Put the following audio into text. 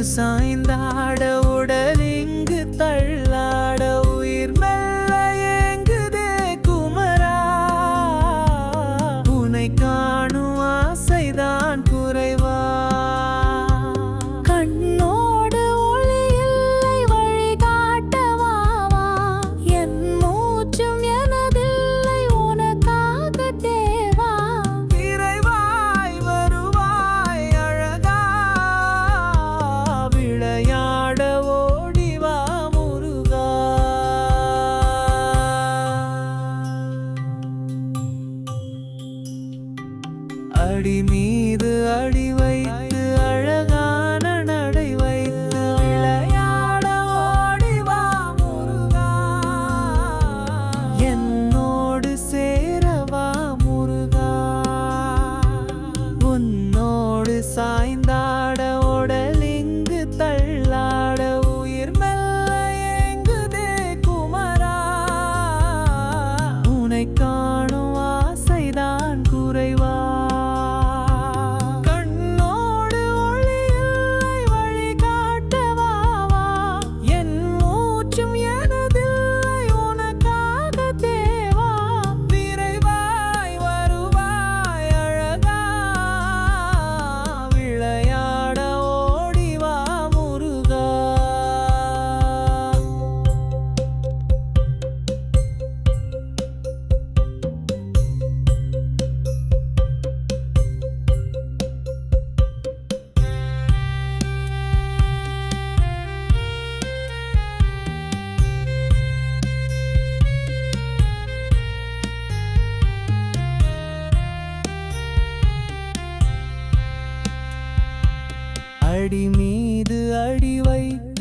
சாய்ந்தாட உடல் இங்கு தள்ளாட உயிர் மெல்ல ஏங்குதே குமரா உனை காணும் ஆசைதான் குறைவா கண்ணோடு ஒளி இல்லை வழிகாட்டவாவா என் மூச்சும் எனதில்லை உனக்காக தேவா விரைவாய் வருவாய் அழகா விளையாட ஓடிவா முருகா அடி மீது அடி வைத்து அழகான நடை வைத்து விளையாட ஓடிவா முருகா என்னோடு சேரவா முருகா உன்னோடு சாய்ந்தாட உடல் இங்கு தள்ளாட உயிர் மெல்ல ஏங்குதே குமரா உனை காணும் ஆசைதான் குறைவா கண்ணோடு ஒளி இல்லை வழிகாட்டவாவா என் மூச்சும் எனதில்லை உனக்காக தேவா விரைவாய் வருவாய் அழகா விளையாட ஓடிவா முருகா அடி மீது அடி வைத்து